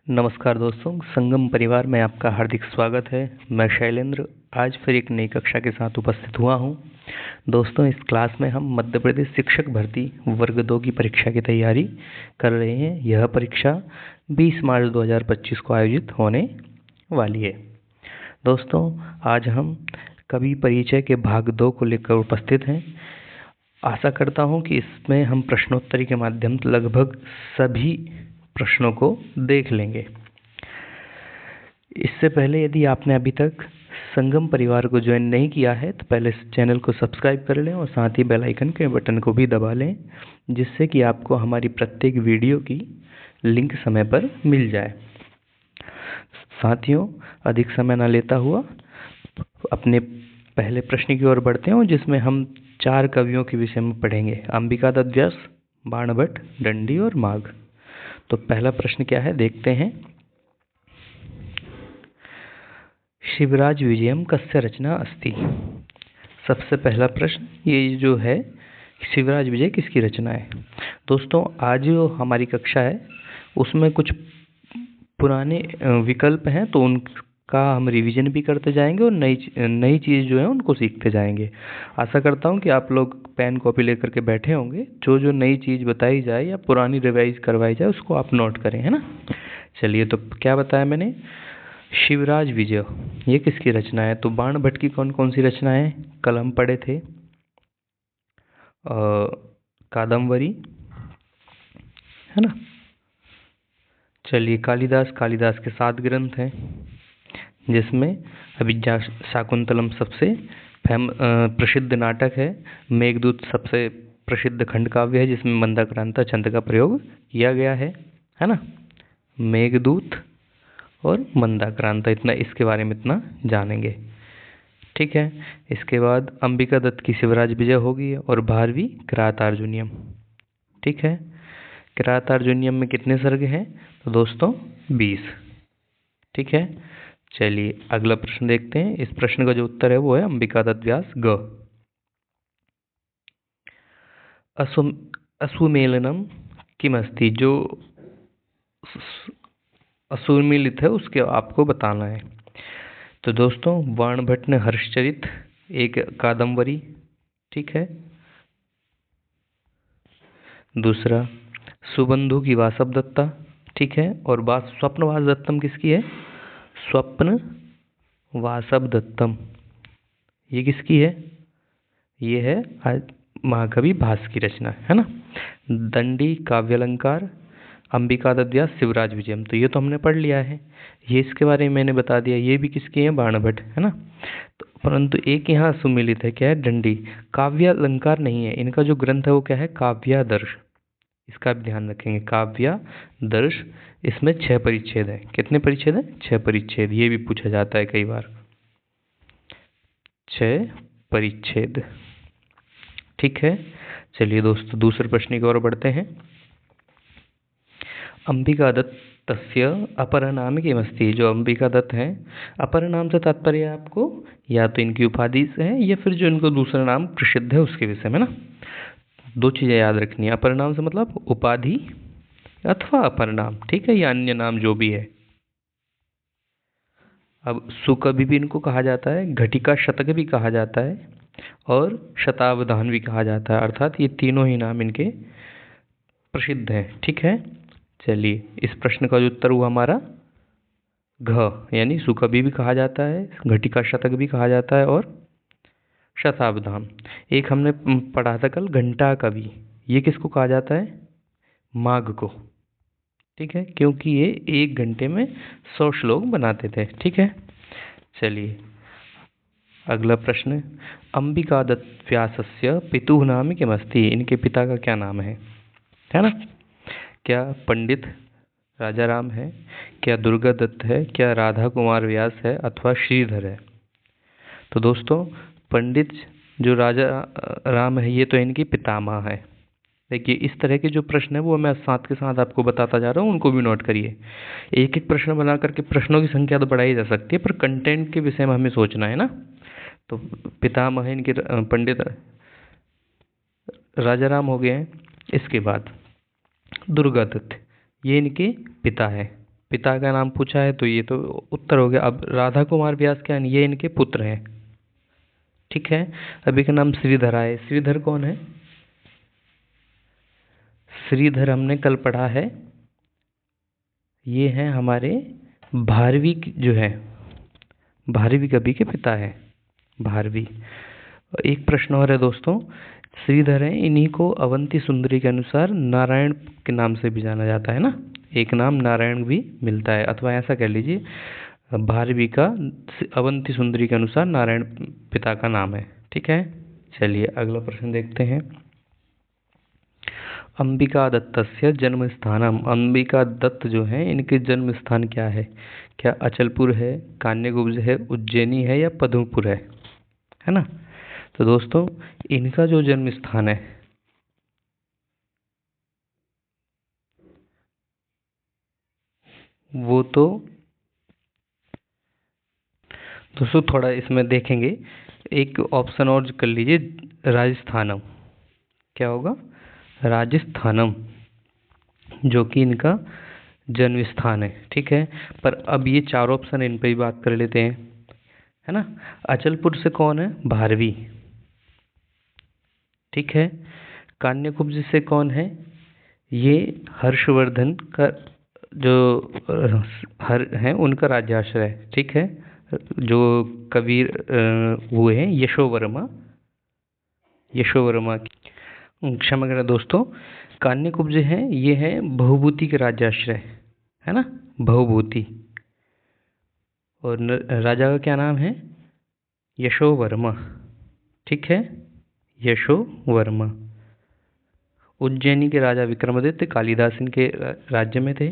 नमस्कार दोस्तों, संगम परिवार में आपका हार्दिक स्वागत है। मैं शैलेंद्र आज फिर एक नई कक्षा के साथ उपस्थित हुआ हूं। दोस्तों, इस क्लास में हम मध्य प्रदेश शिक्षक भर्ती वर्ग 2 की परीक्षा की तैयारी कर रहे हैं। यह परीक्षा 20 मार्च 2025 को आयोजित होने वाली है। दोस्तों, आज हम कवि परिचय के भाग 2 को लेकर उपस्थित हैं। आशा करता हूं कि इसमें हम प्रश्नोत्तरी के माध्यम से लगभग सभी प्रश्नों को देख लेंगे। इससे पहले यदि आपने अभी तक संगम परिवार को ज्वाइन नहीं किया है तो पहले इस चैनल को सब्सक्राइब कर लें और साथ ही बेल आइकन के बटन को भी दबा लें, जिससे कि आपको हमारी प्रत्येक वीडियो की लिंक समय पर मिल जाए। साथियों, अधिक समय न लेता हुआ अपने पहले प्रश्न की ओर बढ़ते हैं, जिसमें हम 4 कवियों के विषय में पढ़ेंगे: अंबिका दत्त व्यास, बाणभट्ट, दंडी और माघ। तो पहला प्रश्न क्या है, देखते हैं। शिवराज विजयम कस्य रचना अस्ति। सबसे पहला प्रश्न ये जो है, शिवराज विजय किसकी रचना है। दोस्तों, आज जो हमारी कक्षा है उसमें कुछ पुराने विकल्प हैं, तो उनका हम रिवीजन भी करते जाएंगे और नई चीज़ जो है उनको सीखते जाएंगे। आशा करता हूँ कि आप लोग पेन कॉपी लेकर के बैठे होंगे। जो जो नई चीज़ बताई जाए या पुरानी रिवाइज करवाई जाए उसको आप नोट करें, है ना। चलिए, तो क्या बताया मैंने, शिवराज विजय ये किसकी रचना है। तो बाणभट्ट की कौन कौन सी रचनाएं कलम पढ़े थे, कादम्बरी, है ना। चलिए, कालिदास के 7 ग्रंथ हैं, जिसमें अभिज्ञा शाकुंतलम सबसे प्रसिद्ध नाटक है। मेघदूत सबसे प्रसिद्ध खंड काव्य है, जिसमें मंदाक्रांता छंद का प्रयोग किया गया है ना। मेघदूत और मंदाक्रांता, इतना इसके बारे में इतना जानेंगे, ठीक है। इसके बाद अंबिका दत्त की शिवराज विजय होगी और 12वीं किरातार्जुनीयम, ठीक है। किरातार्जुनीयम में कितने सर्ग हैं, तो दोस्तों 20, ठीक है। चलिए, अगला प्रश्न देखते हैं। इस प्रश्न का जो उत्तर है वो है अंबिका दत्त व्यास ग। असुमेलनम किमस्ति, जो असुमेलित है उसके आपको बताना है। तो दोस्तों, बाणभट्ट ने हर्षचरित एक कादम्बरी, ठीक है। दूसरा, सुबंधु की वासव दत्ता, ठीक है। और स्वप्न वास दत्तम किसकी है, स्वप्न वासव दत्तम, ये किसकी है, ये है महाकवि भास की रचना, है ना। दंडी काव्यालंकार, अंबिका दत्त व्यास, शिवराज विजयम, तो ये तो हमने पढ़ लिया है, ये इसके बारे में मैंने बता दिया। ये भी किसकी है, बाणभट्ट, है ना। तो परंतु एक यहाँ सुमिलित है, क्या है, दंडी। काव्यालंकार नहीं है, इनका जो ग्रंथ है वो क्या है, काव्यादर्श। इसका भी ध्यान रखेंगे, काव्यादर्श। इसमें 6 परिच्छेद है। कितने परिच्छेद है, 6 परिच्छेद। ये भी पूछा जाता है कई बार, 6 परिच्छेद, ठीक है। चलिए दोस्तों, दूसरे प्रश्न की ओर बढ़ते हैं। अंबिका दत्त तस्य अपर नाम किमस्ति, जो अंबिका दत्त हैं, अपर नाम से तात्पर्य आपको या तो इनकी उपाधि से है या फिर जो इनको दूसरा नाम प्रसिद्ध है उसके विषय में ना। 2 चीज़ें याद रखनी है, अपर नाम से मतलब उपाधि अथवा अपर नाम, ठीक है, या अन्य नाम जो भी है। अब सुकवि भी इनको कहा जाता है, घटिका शतक भी कहा जाता है और शतावधान भी कहा जाता है, अर्थात ये तीनों ही नाम इनके प्रसिद्ध हैं, ठीक है। चलिए, इस प्रश्न का जो उत्तर हुआ हमारा घ, यानी सुकवि भी कहा जाता है, घटिका शतक भी कहा जाता है और शतावधान। एक हमने पढ़ा था कल, घंटा कवि, ये किसको कहा जाता है, माघ को, ठीक है, क्योंकि ये 1 घंटे में 100 श्लोक बनाते थे, ठीक है। चलिए, अगला प्रश्न, अंबिका दत्त व्यासस्य पितुः नाम किमस्ति, इनके पिता का क्या नाम है ना। क्या पंडित राजा राम है, क्या दुर्गा दत्त है, क्या राधा कुमार व्यास है, अथवा श्रीधर है। तो दोस्तों, पंडित जो राजा राम है ये तो इनकी पितामह है। देखिए, इस तरह के जो प्रश्न है वो मैं साथ के साथ आपको बताता जा रहा हूँ, उनको भी नोट करिए। एक एक प्रश्न बना करके प्रश्नों की संख्या तो बढ़ाई जा सकती है, पर कंटेंट के विषय में हमें सोचना है ना। तो पितामह इनके पंडित राजा राम हो गए हैं। इसके बाद दुर्गा दत्त, ये इनके पिता है, पिता का नाम पूछा है तो ये तो उत्तर हो गया। अब राधा कुमार व्यास क्या है, ये इनके पुत्र हैं। ठीक है, अभी का नाम श्रीधर है। श्रीधर कौन है? श्रीधर हमने कल पढ़ा है, ये हैं हमारे भारवी जो है, भारवी कवि के पिता है, भारवी। एक प्रश्न और है दोस्तों, श्रीधर है, इन्हीं को अवंती सुंदरी के अनुसार नारायण के नाम से भी जाना जाता है ना, एक नाम नारायण भी मिलता है, अथवा ऐसा कह लीजिए भारवी का अवंती सुंदरी के अनुसार नारायण पिता का नाम है। ठीक है, चलिए अगला प्रश्न देखते हैं। अंबिका दत्तस्य जन्म स्थानम, अंबिका दत्त जो है इनके जन्म स्थान क्या है? क्या अचलपुर है, कान्यकुब्ज है, उज्जैनी है या पद्मपुर है ना? तो दोस्तों इनका जो जन्म स्थान है वो तो दोस्तों थोड़ा इसमें देखेंगे, एक ऑप्शन और कर लीजिए, राजस्थानम। क्या होगा? राजस्थानम, जो कि इनका जन्म स्थान है। ठीक है, पर अब ये चार ऑप्शन इन पे ही बात कर लेते हैं, है ना। अचलपुर से कौन है? भारवी। ठीक है, कान्यकुब्ज से कौन है? ये हर्षवर्धन का जो हर है उनका राज्याश्रय। ठीक है, जो कबीर हुए हैं यशोवर्मा, यशोवर्मा क्षमा करें दोस्तों, कान्यकुब्ज है ये है बहुभूति के राज्याश्रय, है ना, बहुभूति। और राजा का क्या नाम है? यशोवर्मा। ठीक है, यशोवर्मा। उज्जैनी के राजा विक्रमादित्य कालिदास इनके राज्य में थे।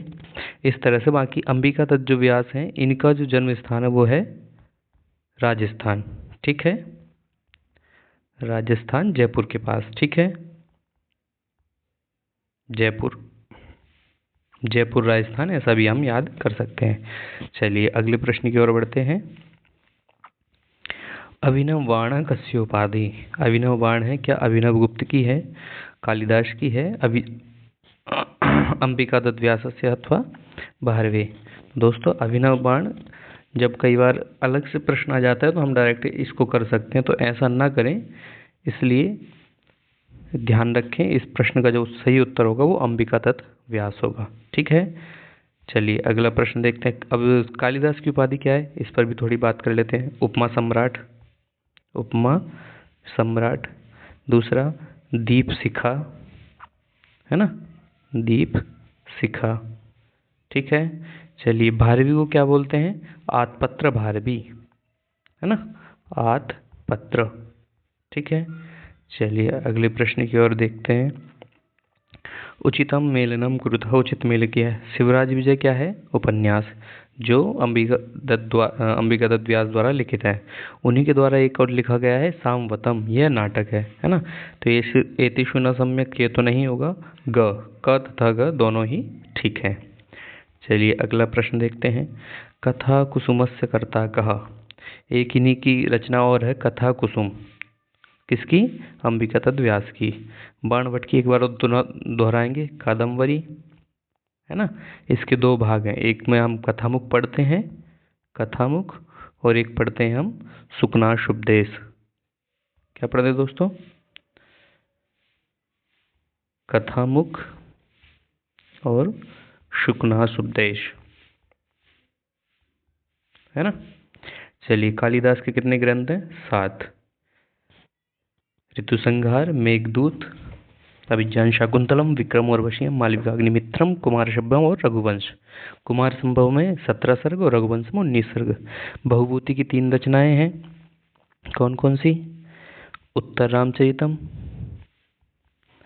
इस तरह से बाकी अंबिका दत्त जो व्यास हैं इनका जो जन्म स्थान है वो है राजस्थान। ठीक है, राजस्थान जयपुर के पास। ठीक है, जयपुर, जयपुर राजस्थान ऐसा भी हम याद कर सकते हैं। चलिए अगले प्रश्न की ओर बढ़ते हैं। अभिनव बाण कस्य उपाधि, अभिनव बाण है क्या अभिनव गुप्त की है, कालिदास की है, अंबिका दत्त व्यास से अथवा भारवे? दोस्तों अभिनव बाण जब कई बार अलग से प्रश्न आ जाता है तो हम डायरेक्ट इसको कर सकते हैं, तो ऐसा ना करें, इसलिए ध्यान रखें इस प्रश्न का जो सही उत्तर होगा वो अंबिका दत्त व्यास होगा। ठीक है, चलिए अगला प्रश्न देखते हैं। अब कालिदास की उपाधि क्या है इस पर भी थोड़ी बात कर लेते हैं। उपमा सम्राट, उपमा सम्राट। दूसरा दीप शिखा, है ना, दीप शिखा। ठीक है, चलिए भारवी को क्या बोलते हैं? आतपत्र भारवी, है ना, आतपत्र। ठीक है, चलिए अगले प्रश्न की ओर देखते हैं। उचितम मेलनम कुरुतः, उचित मेल क्या है? शिवराज विजय क्या है? उपन्यास, जो अंबिका दत्त व्यास द्वारा लिखित है। उन्हीं के द्वारा एक और लिखा गया है सामवतम, यह नाटक है ना। तो ये एतिषु न सम्यक ये तो नहीं होगा, क तथा ग दोनों ही ठीक है। चलिए अगला प्रश्न देखते हैं। कथा कुसुमस्य कर्ता कः, एक इन्हीं की रचना और है कथा कुसुम, किसकी? अंबिका दत्त व्यास की। बाणभट्ट की एक बार दोहराएंगे, कादम्बरी, है ना। इसके दो भाग हैं, एक में हम कथामुख पढ़ते हैं, कथामुख, और एक पढ़ते हैं हम शुकनाशुपदेश। क्या पढ़ते हैं दोस्तों? कथामुख और शुकनाशुपदेश, है ना। चलिए कालिदास के कितने ग्रंथ हैं? 7। ऋतुसंहार, मेघदूत, अभिज्ञान शाकुंतलम, विक्रम और वशीयम, मालविकाग्निमित्रम, कुमार संभव और रघुवंश। कुमार संभव में 17 सर्ग और रघुवंश में 19 सर्ग। बहुभूति की 3 रचनाएं हैं, कौन कौन सी? उत्तर रामचरितम,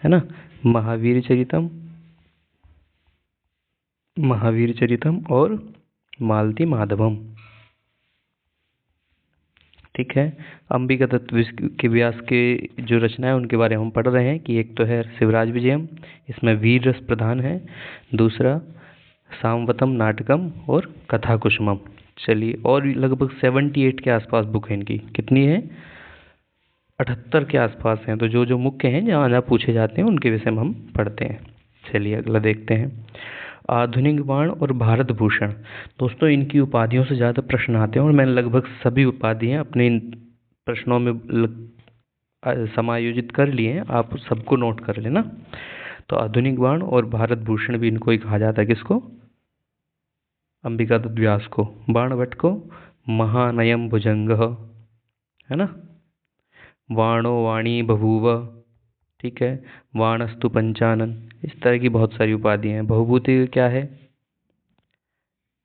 है ना, महावीर चरितम, महावीर चरितम और मालती माधवम। ठीक है, अंबिका दत्त के व्यास के जो रचना है उनके बारे में हम पढ़ रहे हैं कि एक तो है शिवराज विजयम, इसमें वीर रस प्रधान है। दूसरा सामवतम नाटकम और कथा कुसुमम। चलिए, और लगभग 78 के आसपास बुक है इनकी। कितनी है? 78 के आसपास हैं। तो जो जो मुख्य हैं, जहाँ जहाँ पूछे जाते हैं उनके विषय में हम पढ़ते हैं। चलिए अगला देखते हैं। आधुनिक बाण और भारत भूषण। दोस्तों इनकी उपाधियों से ज़्यादा प्रश्न आते हैं और मैंने लगभग सभी उपाधियाँ अपने इन प्रश्नों में समायोजित कर लिए हैं, आप सबको नोट कर लेना। तो आधुनिक बाण और भारत भूषण भी इनको ही कहा जाता है। किसको? अंबिका दत्त व्यास को। बाण भट्ट को महानयम भुजंग, है ना। वाणो वाणी बभूव, ठीक है। वाणस्तु पंचानन, इस तरह की बहुत सारी उपाधियाँ हैं। भवभूति क्या है?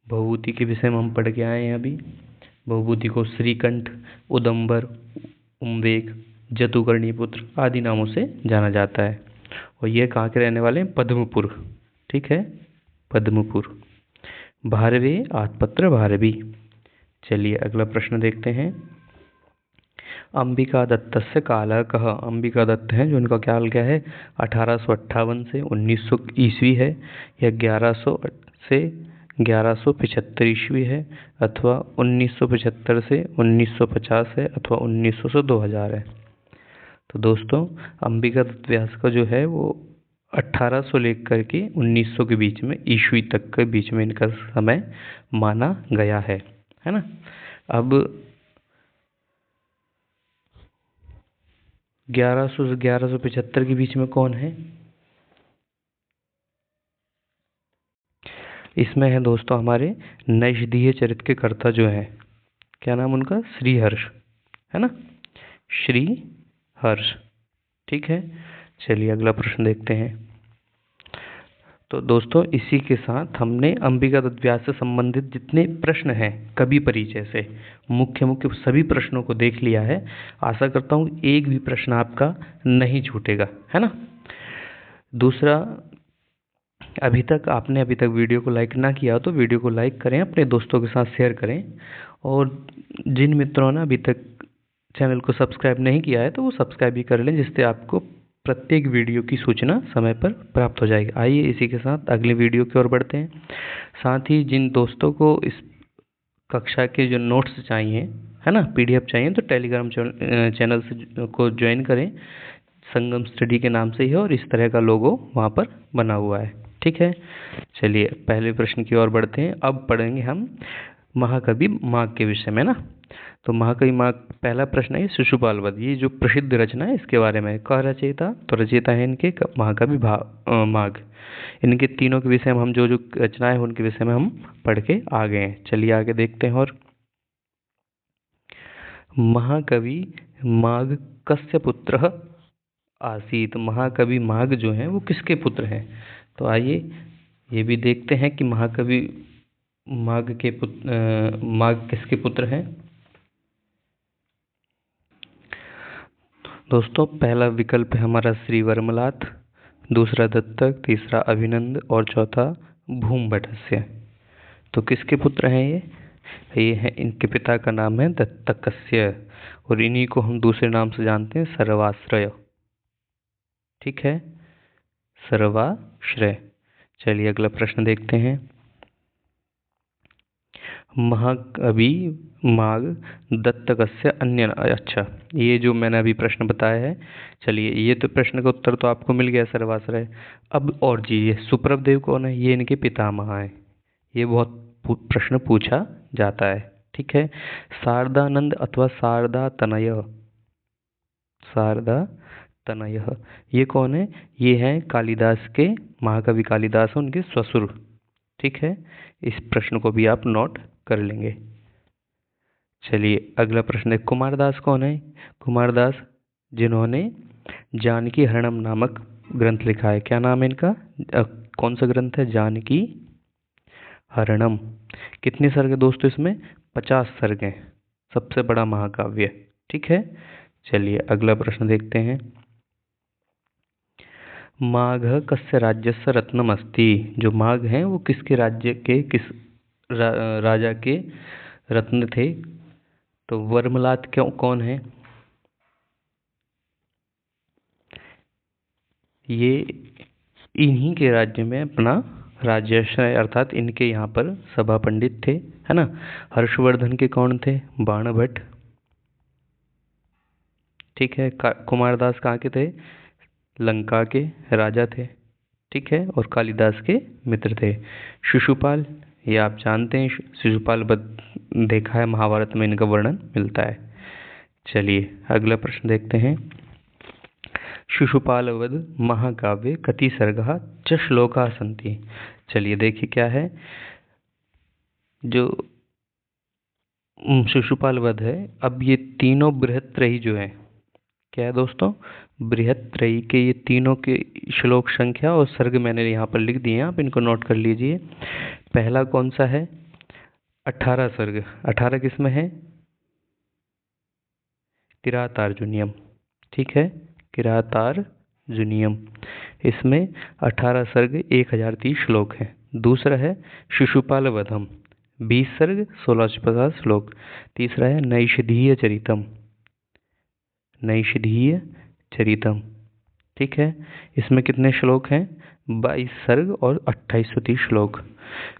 भवभूति के विषय में हम पढ़ के आए हैं अभी। भवभूति को श्रीकंठ, उदंबर, उम्वेक, जतुकर्णी पुत्र आदि नामों से जाना जाता है। और ये कहाँ के रहने वाले हैं? पद्मपुर, ठीक है, पद्मपुर। भारवे आत्पत्र भारवी। चलिए अगला प्रश्न देखते हैं। अंबिका दत्तस्य कालः कः। अंबिका दत्त हैं जो इनका काल क्या है? 1858 से 1900 ईस्वी है, या 1100 से 1175 ईस्वी है, अथवा 1975 से 1950 है, अथवा 1900 से 2000 है। तो दोस्तों अंबिका दत्त व्यास का जो है वो 1800 लेकर के 1900 के बीच में, ईस्वी तक के बीच में इनका समय माना गया है ना। अब 1100 से 1175 के बीच में कौन है? इसमें है दोस्तों हमारे नैषधीय चरित के कर्ता जो है, क्या नाम उनका? श्रीहर्ष, है ना, श्रीहर्ष, ठीक है। चलिए अगला प्रश्न देखते हैं। तो दोस्तों इसी के साथ हमने अंबिका दत्त व्यास से संबंधित जितने प्रश्न हैं कवि परिचय से मुख्य सभी प्रश्नों को देख लिया है। आशा करता हूँ एक भी प्रश्न आपका नहीं छूटेगा, है ना। दूसरा, अभी तक वीडियो को लाइक ना किया तो वीडियो को लाइक करें, अपने दोस्तों के साथ शेयर करें, और जिन मित्रों ने अभी तक चैनल को सब्सक्राइब नहीं किया है तो वो सब्सक्राइब भी कर लें, जिससे आपको प्रत्येक वीडियो की सूचना समय पर प्राप्त हो जाएगी। आइए इसी के साथ अगले वीडियो की ओर बढ़ते हैं। साथ ही जिन दोस्तों को इस कक्षा के जो नोट्स चाहिए, है ना, PDF चाहिए, तो टेलीग्राम चैनल से को ज्वाइन करें, संगम स्टडी के नाम से ही है, और इस तरह का लोगो वहाँ पर बना हुआ है, ठीक है। चलिए पहले प्रश्न की ओर बढ़ते हैं। अब पढ़ेंगे हम महाकवि माघ के विषय में ना। तो महाकवि माघ, पहला प्रश्न है शिशुपाल वध, ये जो प्रसिद्ध रचना है इसके बारे में। कह रचयिता? तो रचयिता है इनके महाकवि माघ। इनके तीनों के विषय में हम जो रचनाएं हैं उनके विषय में हम पढ़ के आ गए हैं। चलिए आगे देखते हैं। और महाकवि माघ कस्य पुत्र आसीत। महाकवि माघ जो हैं वो किसके पुत्र हैं? तो आइए ये भी देखते हैं कि महाकवि माघ किसके पुत्र हैं। दोस्तों पहला विकल्प है हमारा श्री वर्मलात, दूसरा दत्तक, तीसरा अभिनंद और चौथा भूमभटस्य। तो किसके पुत्र हैं ये है, इनके पिता का नाम है दत्तकस्य, और इन्हीं को हम दूसरे नाम से जानते हैं सर्वाश्रय, ठीक है, सर्वाश्रय। चलिए अगला प्रश्न देखते हैं। महाकवि माघ दत्तकस्य अन्य, अच्छा ये जो मैंने अभी प्रश्न बताया है, चलिए ये तो प्रश्न का उत्तर तो आपको मिल गया सर्वाश्रय। अब और जी, ये सुप्रभ देव कौन है? ये इनके पितामह हैं। ये बहुत प्रश्न पूछा जाता है, ठीक है। शारदानंद अथवा शारदा तनय, शारदा तनय, ये कौन है? ये हैं कालिदास के, महाकवि कालिदास हैं उनके ससुर, ठीक है। इस प्रश्न को भी आप नोट कर लेंगे। चलिए अगला प्रश्न है, कुमारदास कौन है? कुमारदास जिन्होंने जानकी हरणम नामक ग्रंथ लिखा है। क्या नाम है इनका? कौन सा ग्रंथ है? जानकी हरणम। कितने सर्ग है दोस्तों इसमें? 50 सर्ग हैं, सबसे बड़ा महाकाव्य, ठीक है। चलिए अगला प्रश्न देखते हैं। माघ कस्य राज्यस्य रत्नम अस्ति। जो माघ हैं वो किसके राज्य के, किस राजा के रत्न थे? तो वर्मलात कौन है? ये इन्हीं के राज्य में अपना राज्याश्रय, अर्थात इनके यहाँ पर सभा पंडित थे, है ना। हर्षवर्धन के कौन थे? बाणभट्ट, ठीक है। कुमारदास कहाँ के थे? लंका के राजा थे, ठीक है, और कालिदास के मित्र थे। शिशुपाल, ये आप जानते हैं, शिशुपाल वध देखा है, महाभारत में इनका वर्णन मिलता है। चलिए अगला प्रश्न देखते हैं। शिशुपाल वध महाकाव्य कति सर्गः च श्लोकाः सन्ति। चलिए देखिए क्या है, जो शिशुपाल वध है, अब ये तीनों बृहत्त्रयी जो है, क्या है दोस्तों, बृहत्त्रयी के ये तीनों के श्लोक संख्या और सर्ग मैंने यहाँ पर लिख दिए हैं, आप इनको नोट कर लीजिए। पहला कौन सा है, 18 सर्ग, 18 किसमें है, किरातार्जुनीयम, ठीक है, किरातार्जुनीयम, इसमें 18 सर्ग 1030 श्लोक हैं। दूसरा है शिशुपाल वधम, 20 सर्ग 1650 श्लोक। तीसरा है नैषधीय चरितम, नैषधीय चरितम, ठीक है, इसमें कितने श्लोक हैं, 22 सर्ग और 2830 श्लोक।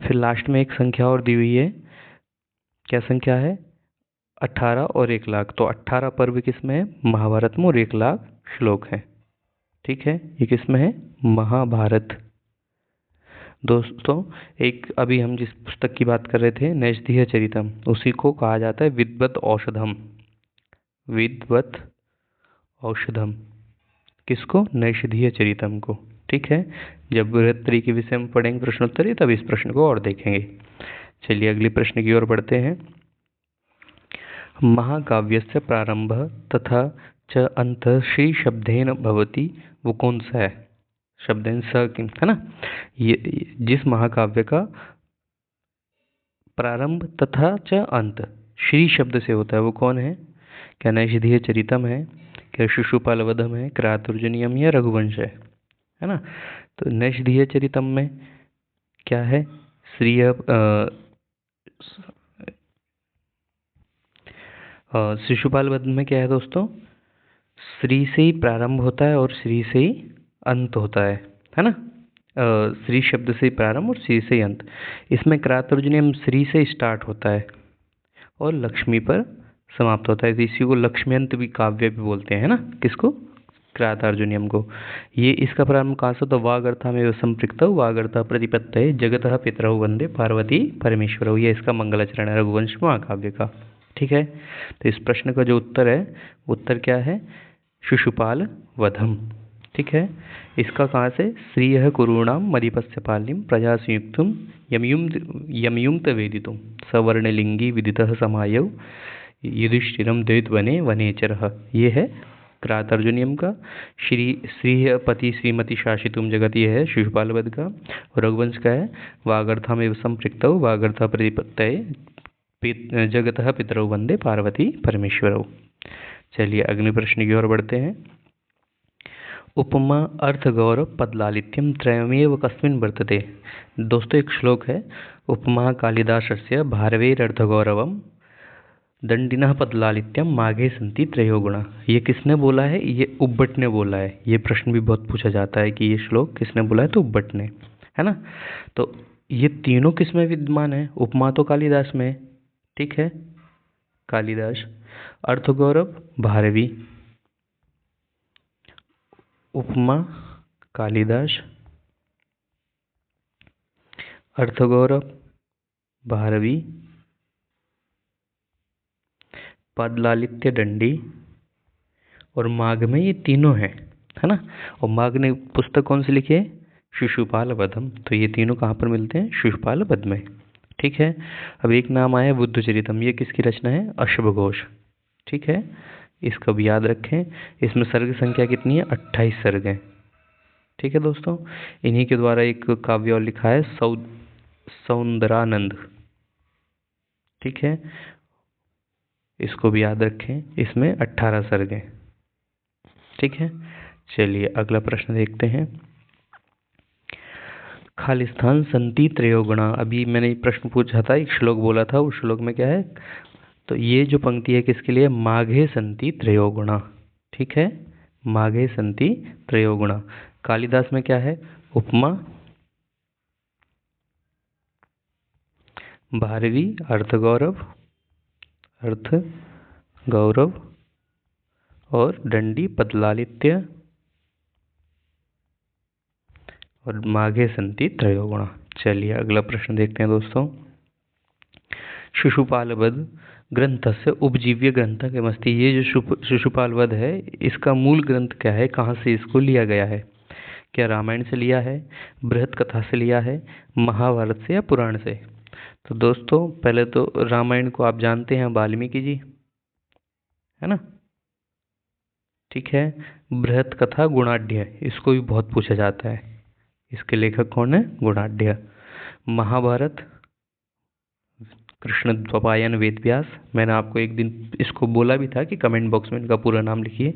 फिर लास्ट में एक संख्या और दी हुई है, क्या संख्या है, 18 और 1 लाख, तो 18 पर्व किसमें है, महाभारत में, और 1 लाख श्लोक है, ठीक है, ये किसमें है, महाभारत। दोस्तों एक अभी हम जिस पुस्तक की बात कर रहे थे, नैषधीय चरितम, उसी को कहा जाता है विद्वत औषधम, विद्वत औषधम, किसको, नैषधीय चरितम को, ठीक है। जब बृहत्त्रयी के विषय में पढ़ेंगे प्रश्नोत्तरी, तब इस प्रश्न को और देखेंगे। चलिए अगले प्रश्न की ओर बढ़ते हैं। महाकाव्यस्य प्रारंभ तथा च अंत श्री शब्देन भवति, वो कौन सा है, शब्देन स, है ना, ये जिस महाकाव्य का प्रारंभ तथा च अंत श्री शब्द से होता है, वो कौन है, क्या नैषधीय चरितम है, क्या शिशुपाल वधम है, किरातार्जुनीयम या रघुवंश है ना। तो नैषधीय चरितम में क्या है, श्रीय शिशुपाल वध में क्या है दोस्तों, श्री से ही प्रारंभ होता है और श्री से ही अंत होता है ना, श्री शब्द से प्रारंभ और श्री से अंत। इसमें किरातार्जुनीयम श्री से स्टार्ट होता है और लक्ष्मी पर समाप्त होता है, इसी को लक्ष्म्यंत भी काव्य भी बोलते हैं ना, किसको, किरातार्जुनीयम को। ये इसका प्रारंभ कहाँ से होता है, वागर्थामेव संपृक्तौ वागर्थ प्रतिपत्तये जगतः पितरौ वंदे पार्वती परमेश्वरौ, ये इसका मंगलाचरण है रघुवंश महाकाव्य का, ठीक है। तो इस प्रश्न का जो उत्तर है, उत्तर क्या है, शिशुपाल वधम, ठीक है। इसका कहाँ से, श्रीयः कुरूणाम मदीपस्य पाल्यम प्रजा संयुक्तम यमयुक्त वेदितुम सवर्णलिंगी विदितः समायौ युधिष्ठिरम द्वैतवने वनेचरः, ये है किरातार्जुनीयम का। श्रीपति श्रीमती शासितुम जगत, ये है शिशुपाल वध का। रघुवंश का है वागर्थामेव संपृक्तौ वागर्थ प्रतिपत्तये जगतः पितरौ वंदे पार्वती परमेश्वरौ। चलिए अगले प्रश्न की ओर बढ़ते हैं। उपमा अर्थ गौरव पदलालित्यम त्रयमेव कस्मिन् वर्तते। दोस्तों एक श्लोक है, उपमा कालिदासस्य भारवेरर्थगौरवम दंडिनः पदलालित्यम माघे सन्ति त्रयो गुणा। ये किसने बोला है, ये उब्बट ने बोला है। ये प्रश्न भी बहुत पूछा जाता है कि ये श्लोक किसने बोला है, तो उब्बट ने, है ना। तो ये तीनों किसमें विद्यमान है, उपमा तो कालिदास में, ठीक है, कालिदास। अर्थगौरव भारवी, उपमा कालिदास, अर्थगौरव भारवी, पदलालित्य दंडी, और माघ में ये तीनों हैं, है ना। और माघ ने पुस्तक कौन सी लिखी है, शिशुपाल वधम, तो ये तीनों कहाँ पर मिलते हैं, शिशुपाल वध में, ठीक है। अब एक नाम आया बुद्धचरितम, ये किसकी रचना है, अश्व घोष, ठीक है, इसका भी याद रखें। इसमें सर्ग संख्या कितनी है, 28 सर्ग हैं, ठीक है दोस्तों। इन्हीं के द्वारा एक काव्य और लिखा है सौंदरानंद, ठीक है, इसको भी याद रखें, इसमें 18 सर्ग हैं, ठीक है। चलिए अगला प्रश्न देखते हैं। खालिस्थान संति त्रयोगुणा, अभी मैंने प्रश्न पूछा था, एक श्लोक बोला था, उस श्लोक में क्या है, तो ये जो पंक्ति है किसके लिए, माघे संति त्रयोगुणा, ठीक है, माघे संति त्रयोगुणा। कालिदास में क्या है, उपमा भारवी, अर्थ गौरव और दंडी पदलालित्य और माघे सन्ति त्रयोगुणा। चलिए अगला प्रश्न देखते हैं दोस्तों। शिशुपालवध ग्रंथस्य उपजीव्य ग्रंथ किमस्ति। ये जो शिशुपालवध है, इसका मूल ग्रंथ क्या है, कहाँ से इसको लिया गया है? क्या रामायण से लिया है, बृहत कथा से लिया है, महाभारत से या पुराण से? तो दोस्तों पहले तो रामायण को आप जानते हैं, वाल्मीकि जी, है ना? ठीक है। बृहत कथा गुणाढ्य, इसको भी बहुत पूछा जाता है। इसके लेखक कौन है? गुणाढ्य। महाभारत कृष्ण द्वैपायन वेदव्यास। मैंने आपको एक दिन इसको बोला भी था कि कमेंट बॉक्स में इनका पूरा नाम लिखिए।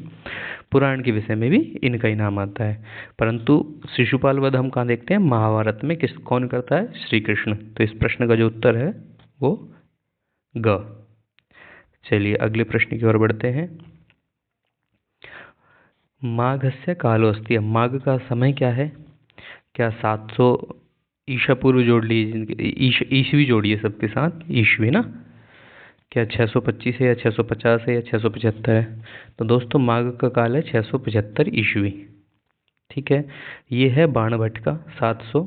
पुराण के विषय में भी इनका ही नाम आता है, परंतु शिशुपाल वध हम कहाँ देखते हैं? महाभारत में। कौन करता है? श्री कृष्ण। तो इस प्रश्न का जो उत्तर है वो ग। चलिए अगले प्रश्न की ओर बढ़ते हैं। माघस्य कालोस्ति। माघ का समय क्या है? क्या 700 ईशा पूर्व जोड़ लीजिए, ईस्वी जोड़िए सबके साथ, ईस्वी ना। क्या 625 है या 650 है या 675 है? तो दोस्तों माघ का काल है 675 ईस्वी। ठीक है। ये है बाणभट्ट का 700,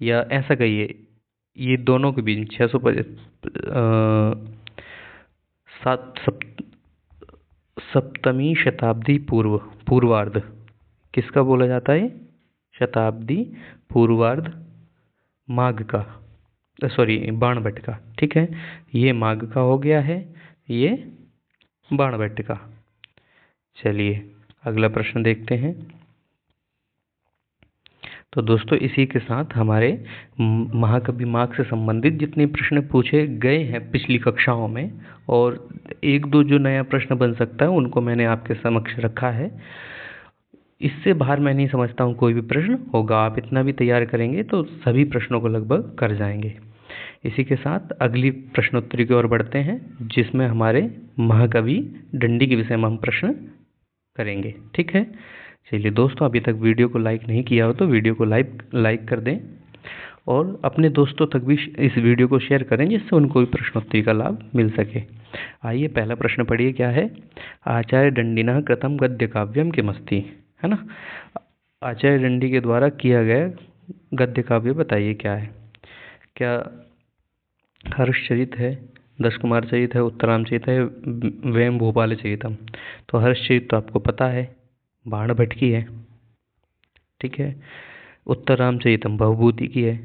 या ऐसा कहिए ये दोनों के बीच 7वीं शताब्दी पूर्वार्ध किसका बोला जाता है? शताब्दी पूर्वार्ध माघ का, सॉरी बाणभट्ट का। ठीक है, ये माघ का हो गया है, ये बाणभट्ट का। चलिए अगला प्रश्न देखते हैं। तो दोस्तों इसी के साथ हमारे महाकवि माघ से संबंधित जितने प्रश्न पूछे गए हैं पिछली कक्षाओं में, और एक दो जो नया प्रश्न बन सकता है उनको मैंने आपके समक्ष रखा है। इससे बाहर मैं नहीं समझता हूँ कोई भी प्रश्न होगा। आप इतना भी तैयार करेंगे तो सभी प्रश्नों को लगभग कर जाएंगे। इसी के साथ अगली प्रश्नोत्तरी की ओर बढ़ते हैं, जिसमें हमारे महाकवि दंडी के विषय में हम प्रश्न करेंगे। ठीक है। चलिए दोस्तों, अभी तक वीडियो को लाइक नहीं किया हो तो वीडियो को लाइक कर दें, और अपने दोस्तों तक भी इस वीडियो को शेयर करें, जिससे उनको भी प्रश्नोत्तरी का लाभ मिल सके। आइए पहला प्रश्न पढ़िए, क्या है? आचार्य दंडिनः कृतं गद्य काव्यम किमस्ति, है ना। आचार्य दंडी के द्वारा किया गया गद्य काव्य बताइए क्या है। क्या हर्षचरित है, दशकुमार चरित है, उत्तरामचरित है, वेम भूपाल चरितम? तो हर्षचरित तो आपको पता है, बाणभट्ट की है। ठीक है। उत्तरामचरितम भवभूति की है।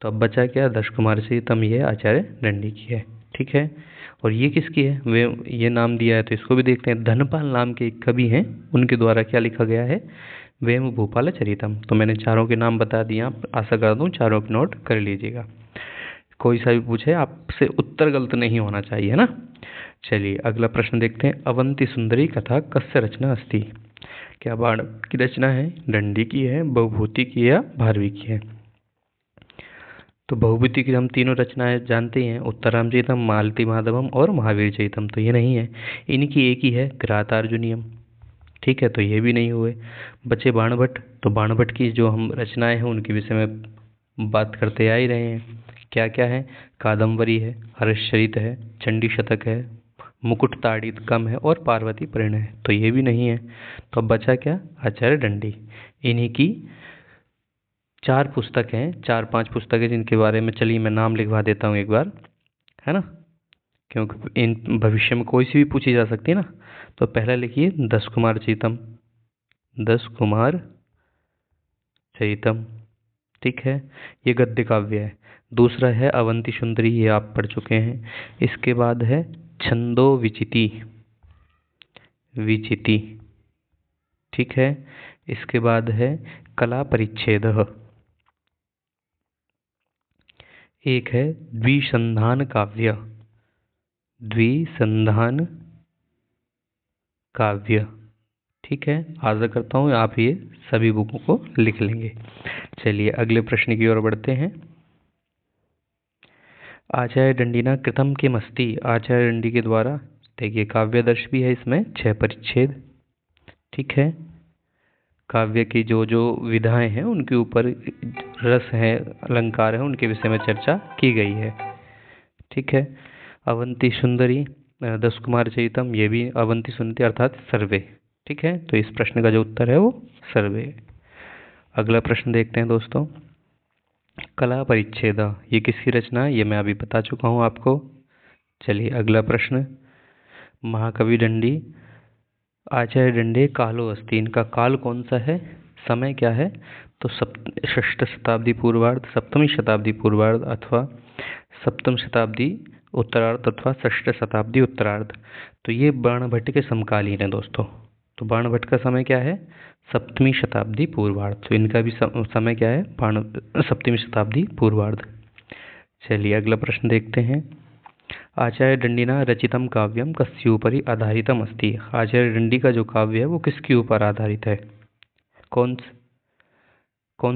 तो अब बचा क्या? दशकुमार चरितम, ये आचार्य दंडी की है। ठीक है। और ये किसकी है? वे ये नाम दिया है तो इसको भी देखते हैं। धनपाल नाम के एक कवि हैं, उनके द्वारा क्या लिखा गया है? वेम भूपाल चरितम। तो मैंने चारों के नाम बता दिए, आप आशा करता हूँ चारों की नोट कर लीजिएगा। कोई सा भी पूछे आपसे उत्तर गलत नहीं होना चाहिए, है ना। चलिए अगला प्रश्न देखते हैं। अवंती सुंदरी कथा कस्य रचना अस्ति? क्या बाण की रचना है, दंडी की है, भवभूति की है या भारवी की है? तो भवभूति की हम तीनों रचनाएं जानते हैं, उत्तरामचरितम, मालती माधवम और महावीर चरितम। तो ये नहीं है, इनकी एक ही है, किरातार्जुनीयम। ठीक है, तो ये भी नहीं हुए। बचे बाणभट्ट। तो बाणभट्ट की जो हम रचनाएं हैं उनके विषय में बात करते आ ही रहे हैं। क्या क्या है? कादम्बरी है, हर्षचरित है, चंडी शतक है, मुकुट ताड़ितकम है और पार्वती परिणय है। तो ये भी नहीं है। तो अब बचा क्या? आचार्य दंडी। इन्हीं की 4 पुस्तक हैं, 4-5 पुस्तकें, जिनके बारे में चलिए मैं नाम लिखवा देता हूँ एक बार, है ना, क्योंकि इन भविष्य में कोई सी भी पूछी जा सकती है ना। तो पहला लिखिए दशकुमार चरितम, दशकुमार चरितम। ठीक है, ये गद्य काव्य है। दूसरा है अवंती सुंदरी, ये आप पढ़ चुके हैं। इसके बाद है छंदो विचिति, विचिति। ठीक है। इसके बाद है कला परिच्छेद। एक है द्विसंधान काव्य, द्विसंधान काव्य। ठीक है, आशा करता हूँ आप ये सभी बुकों को लिख लेंगे। चलिए अगले प्रश्न की ओर बढ़ते हैं। आचार्य दंडिना कृतम किमस्ति? आचार्य दंडी के द्वारा, देखिए काव्यदर्श भी है इसमें, 6 परिच्छेद। ठीक है। काव्य की जो जो विधाएं हैं उनके ऊपर, रस है, अलंकार है, उनके विषय में चर्चा की गई है। ठीक है। अवंती सुंदरी, दशकुमार चरितम, ये भी अवंती सुंदरी अर्थात सर्वे। ठीक है, तो इस प्रश्न का जो उत्तर है वो सर्वे। अगला प्रश्न देखते हैं दोस्तों। कला परिच्छेद ये किसकी रचना है? ये मैं अभी बता चुका हूँ आपको। चलिए अगला प्रश्न। महाकवि दंडी आचार्य दंडे कालो अस्ति, इनका काल कौन सा है, समय क्या है? तो षष्ठ शताब्दी पूर्वार्ध, सप्तमी शताब्दी पूर्वार्ध अथवा सप्तम शताब्दी उत्तरार्ध अथवा षष्ठ शताब्दी उत्तरार्ध। तो ये बाणभट्ट के समकालीन है दोस्तों। तो बाणभट्ट का समय क्या है? सप्तमी शताब्दी पूर्वार्ध। तो इनका भी समय क्या है? सप्तमी शताब्दी पूर्वार्ध। चलिए अगला प्रश्न देखते हैं। आचार्य दंडिना रचितम काव्यम कस्योपरि आधारितम अस्ति, आचार्य दंडी का जो काव्य है वो किसके ऊपर आधारित है? कौन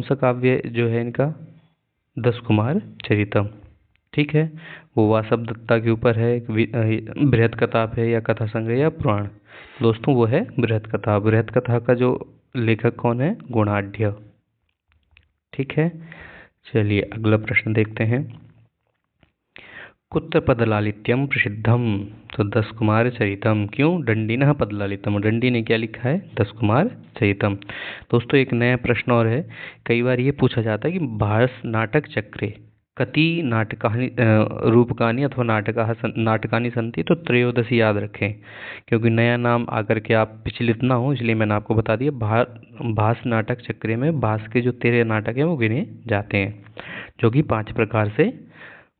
सा काव्य जो है इनका? दस कुमार चरितम। ठीक है, वो वासव दत्ता के ऊपर है, बृहत कथा है या कथा संग्रह या पुराण? दोस्तों वो है बृहत कथा। बृहत कथा का जो लेखक कौन है? गुणाढ्य। ठीक है, चलिए अगला प्रश्न देखते हैं। कुत्र पदलालित्यम प्रसिद्धम, तो दस कुमार चरितम। क्यों? दंडिनः पदलालितम, दंडी ने क्या लिखा है? दस कुमार चरितम। दोस्तों एक नया प्रश्न और है, कई बार ये पूछा जाता है कि भास नाटक चक्रे कति नाटकानि रूपकानि अथवा नाटकानि सन्ति, तो त्रयोदशी याद रखें, क्योंकि नया नाम आकर के आप विचलित ना हो इसलिए मैंने आपको बता दिया। भास नाटक चक्रे में भास के जो 13 नाटक हैं वो गिने जाते हैं, जो कि 5 प्रकार से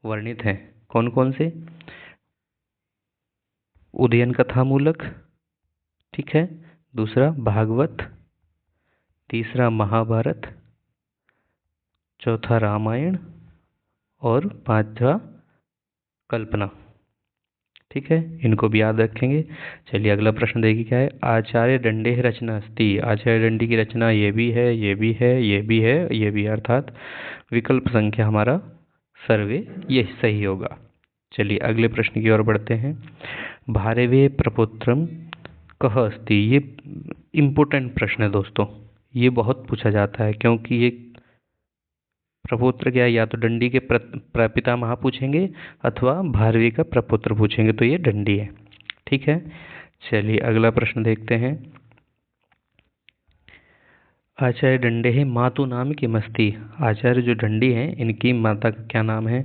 वर्णित हैं। कौन कौन से? उदयन कथामूलक, ठीक है, दूसरा भागवत, तीसरा महाभारत, चौथा रामायण और 5वां कल्पना। ठीक है, इनको भी याद रखेंगे। चलिए अगला प्रश्न देखिए क्या है। आचार्य दंडे रचना अस्ति, आचार्य दंडी की रचना ये भी है, ये भी है, ये भी है, ये भी है, अर्थात विकल्प संख्या हमारा सर्वे ये सही होगा। चलिए अगले प्रश्न की ओर बढ़ते हैं। भारवे प्रपुत्रम कह अस्ति, ये इम्पोर्टेंट प्रश्न है दोस्तों, ये बहुत पूछा जाता है, क्योंकि ये प्रपुत्र क्या है? या तो दंडी के प्रपितामह पूछेंगे अथवा भारवी का प्रपुत्र पूछेंगे, तो ये दंडी है। ठीक है, चलिए अगला प्रश्न देखते हैं। आचार्य दंडे है मातु नाम किमस्ति, आचार्य जो दंडी हैं इनकी माता का क्या नाम है?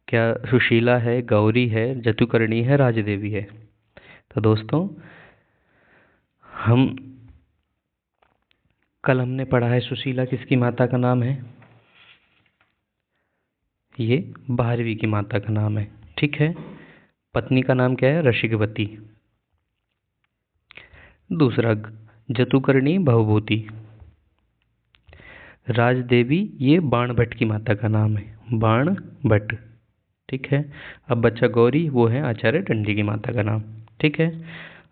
क्या सुशीला है, गौरी है, जतुकर्णी है, राजदेवी है? तो दोस्तों कल हमने पढ़ा है सुशीला किसकी माता का नाम है? ये भारवी की माता का नाम है। ठीक है, पत्नी का नाम क्या है? ऋषिकवती। दूसरा जतुकर्णी भवभूति। राजदेवी ये बाणभट्ट की माता का नाम है, बाणभट्ट। ठीक है, अब बच्चा गौरी, वो है आचार्य दंडी की माता का नाम। ठीक है,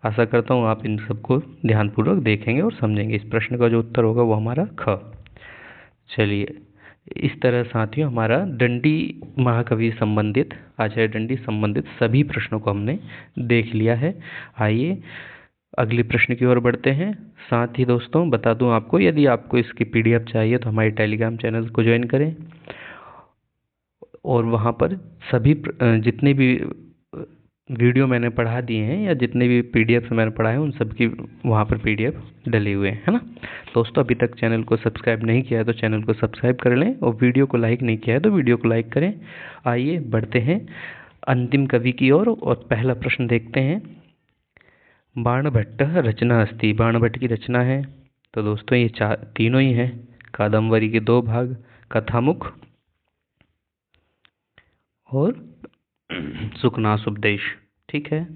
आशा करता हूँ आप इन सबको ध्यानपूर्वक देखेंगे और समझेंगे। इस प्रश्न का जो उत्तर होगा वो हमारा ख। चलिए इस तरह साथियों हमारा दंडी महाकवि संबंधित, आचार्य दंडी संबंधित सभी प्रश्नों को हमने देख लिया है। आइए अगले प्रश्न की ओर बढ़ते हैं। साथ ही दोस्तों बता दूं आपको, यदि आपको इसकी पीडीएफ चाहिए तो हमारे टेलीग्राम चैनल को ज्वाइन करें और वहां पर सभी जितने भी वीडियो मैंने पढ़ा दिए हैं या जितने भी पीडीएफ मैंने पढ़ाए हैं उन सब की वहाँ पर पीडीएफ डले हुए हैं, है ना। दोस्तों अभी तक चैनल को सब्सक्राइब नहीं किया है तो चैनल को सब्सक्राइब कर लें और वीडियो को लाइक नहीं किया है तो वीडियो को लाइक करें। आइए बढ़ते हैं अंतिम कवि की ओर और पहला प्रश्न देखते हैं। बाणभट्ट रचना अस्ति, बाणभट्ट की रचना है। तो दोस्तों ये तीनों ही हैं। कादम्बरी के 2 भाग, कथामुख और सुखनासुपदेश। ठीक है,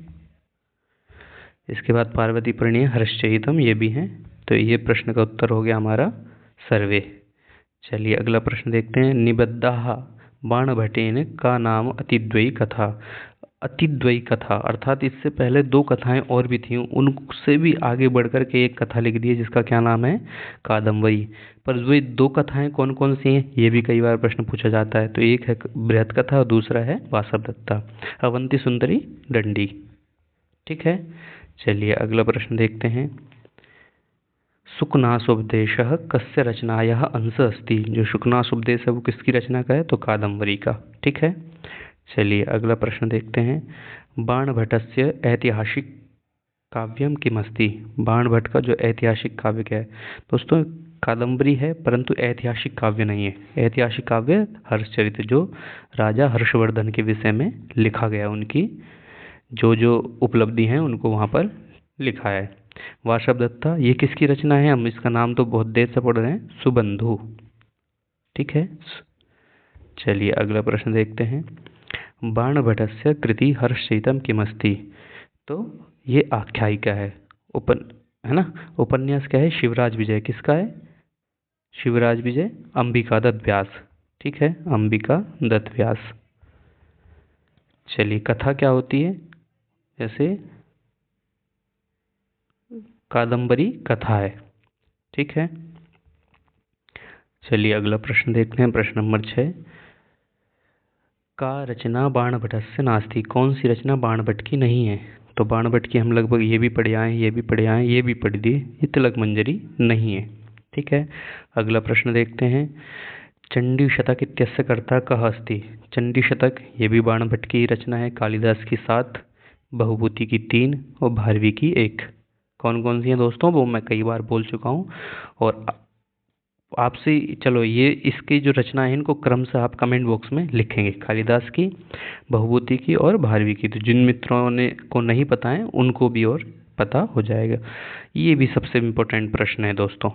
इसके बाद पार्वती परिणय हर्षचरितम ये भी हैं। तो ये प्रश्न का उत्तर हो गया हमारा सर्वे। चलिए अगला प्रश्न देखते हैं। निबद्धा बाणभट्टेन का नाम अतिद्वयी कथा, अतिद्वयी कथा अर्थात इससे पहले 2 कथाएं और भी थीं, उनसे भी आगे बढ़कर के एक कथा लिख दी है जिसका क्या नाम है? कादम्बरी। पर वो 2 कथाएं कौन कौन सी हैं ये भी कई बार प्रश्न पूछा जाता है। तो एक है बृहत कथा और दूसरा है वासव दत्ता, अवंती सुंदरी, दंडी। ठीक है, चलिए अगला प्रश्न देखते हैं। शुकनासुपदेशः कस्य रचनायाः अंश अस्ति, जो शुकनासुपदेश है वो किसकी रचना का है? तो कादम्बरी का। ठीक है, चलिए अगला प्रश्न देखते हैं। बाणभट्टस्य ऐतिहासिक काव्यम किमस्ति, बाणभट्ट का जो ऐतिहासिक काव्य क्या है? दोस्तों कादम्बरी है, परंतु ऐतिहासिक काव्य नहीं है। ऐतिहासिक काव्य हर्षचरित, जो राजा हर्षवर्धन के विषय में लिखा गया, उनकी जो जो उपलब्धि हैं उनको वहाँ पर लिखा है। वासवदत्ता, ये किसकी रचना है? हम इसका नाम तो बहुत देर से पढ़ रहे हैं, सुबंधु। ठीक है, चलिए अगला प्रश्न देखते हैं। बाणभट्टस्य कृति हर्षचरितम किमस्ति। तो ये आख्यायिका है, है ना। उपन्यास क्या है? शिवराज विजय। किसका है? शिवराज विजय, अंबिका दत्त व्यास। ठीक है, अंबिका दत्त व्यास। चलिए कथा क्या होती है? जैसे कादम्बरी कथा है। ठीक है, चलिए अगला प्रश्न देखते हैं, प्रश्न नंबर 6। का रचना बाणभट्टस्य नास्ति। कौन सी रचना बाणभट्ट की नहीं है? तो बाणभट्ट की हम लगभग ये भी पढ़े आए, ये भी पढ़े आए, ये भी पढ़ दिए, ये तिलक मंजरी नहीं है। ठीक है, अगला प्रश्न देखते हैं। चंडी शतक इत्यस्य कर्ता कः अस्ति। चंडी शतक, ये भी बाणभट्ट की रचना है। कालिदास की 7, बहुभूति की 3 और भारवी की 1। कौन कौन सी हैं दोस्तों, वो मैं कई बार बोल चुका हूँ। और आपसे चलो ये इसकी जो रचना है इनको क्रम से आप कमेंट बॉक्स में लिखेंगे, कालिदास की, बहुभूति की और भारवी की। तो जिन मित्रों ने को नहीं पता है उनको भी और पता हो जाएगा। ये भी सबसे इम्पोर्टेंट प्रश्न है दोस्तों,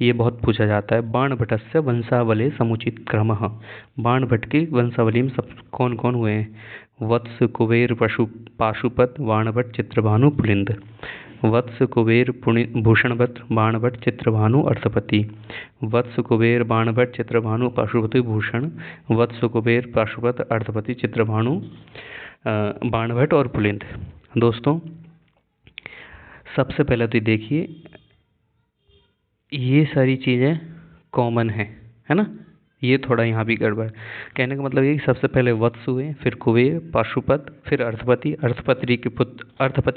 ये बहुत पूछा जाता है। बाणभट्टस्य वंशावली समुचित क्रमः। बाणभट्ट की वंशावली में सब कौन कौन हुए हैं? वत्स, कुबेर, पाशुपत, बाणभट्ट, चित्रभानु, पुलिंद। वत्स, कुबेर, भूषणभट्ट, बाणभट्ट, चित्रभानु, अर्थपति। वत्स, कुबेर, बाणभट्ट, चित्रभानु, पाशुपति, भूषण। वत्स, कुबेर, पाशुपत, अर्थपति, चित्रभानु, बाणभट्ट और पुलिंद। दोस्तों सबसे पहले तो देखिए, ये सारी चीज़ें कॉमन है ना। ये थोड़ा यहाँ भी गड़बड़। कहने का मतलब ये कि सबसे पहले वत्स हुए, फिर कुबेर, पाशुपत, फिर अर्थपति, अर्थपति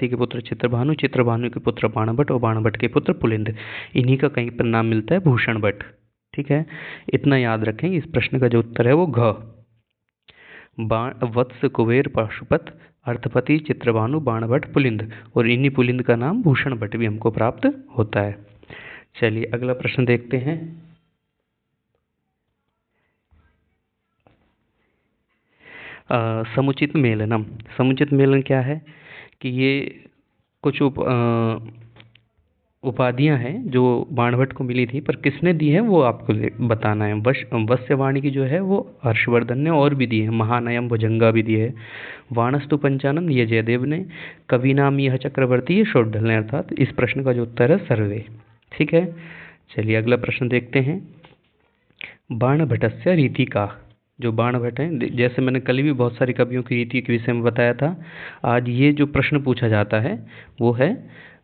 के पुत्र चित्रभानु, चित्रभानु के पुत्र बाणभट्ट और बाणभट्ट के पुत्र पुलिंद। इन्हीं का कहीं पर नाम मिलता है भूषण भट्ट। ठीक है, इतना याद रखें। इस प्रश्न का जो उत्तर है वो घ। वत्स, कुबेर, पाशुपत, अर्थपति, चित्रभानु, बाणभट्ट, पुलिंद, और इन्हीं पुलिंद का नाम भूषण भट्ट भी हमको प्राप्त होता है। चलिए अगला प्रश्न देखते हैं। समुचित मेलनम। समुचित मेलन क्या है कि ये कुछ उपाधियां हैं जो बाणभट्ट को मिली थी, पर किसने दी है वो आपको बताना है। वश्यवाणी की जो है वो हर्षवर्धन ने और भी दी है, महानयम भुजंगा भी दी है। वाणस्तु पंचानन ये जयदेव ने, कवि नाम यह चक्रवर्ती ये शोडल ने। अर्थात इस प्रश्न का जो उत्तर है सर्वे। ठीक है, चलिए अगला प्रश्न देखते हैं। बाणभट्टस्य रीति का। जो बाणभट्ट है, जैसे मैंने कल भी बहुत सारी कवियों की रीति के विषय में बताया था, आज ये जो प्रश्न पूछा जाता है वो है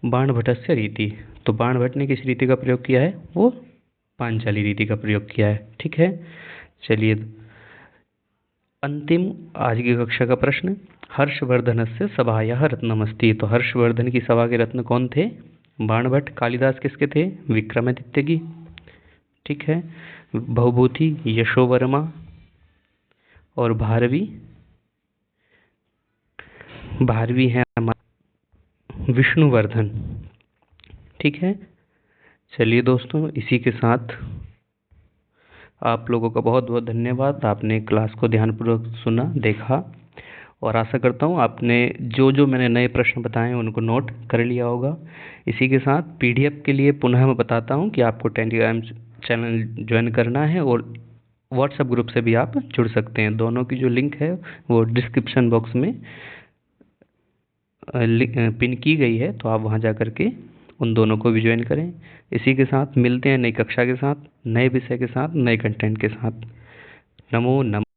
बाणभट्टस्य रीति। तो बाणभट्ट ने किस रीति का प्रयोग किया है? वो पांचाली रीति का प्रयोग किया है। ठीक है, चलिए अंतिम आज की कक्षा का प्रश्न। हर्षवर्धनस्य सभायाः रत्नमस्ति। तो हर्षवर्धन की सभा के रत्न कौन थे? बाणभट्ट। कालिदास किसके थे? विक्रमादित्य की। ठीक है, बहुभूति यशोवर्मा और भारवी है हमारा विष्णुवर्धन। ठीक है, चलिए दोस्तों इसी के साथ आप लोगों का बहुत बहुत धन्यवाद। आपने क्लास को ध्यानपूर्वक सुना, देखा, और आशा करता हूँ आपने जो जो मैंने नए प्रश्न बताए हैं उनको नोट कर लिया होगा। इसी के साथ PDF के लिए पुनः मैं बताता हूँ कि आपको टेलीग्राम चैनल ज्वाइन करना है और व्हाट्सएप ग्रुप से भी आप जुड़ सकते हैं। दोनों की जो लिंक है वो डिस्क्रिप्शन बॉक्स में पिन की गई है, तो आप वहां जा कर के उन दोनों को भी ज्वाइन करें। इसी के साथ मिलते हैं नई कक्षा के साथ, नए विषय के साथ, नए कंटेंट के साथ। नमो नमः।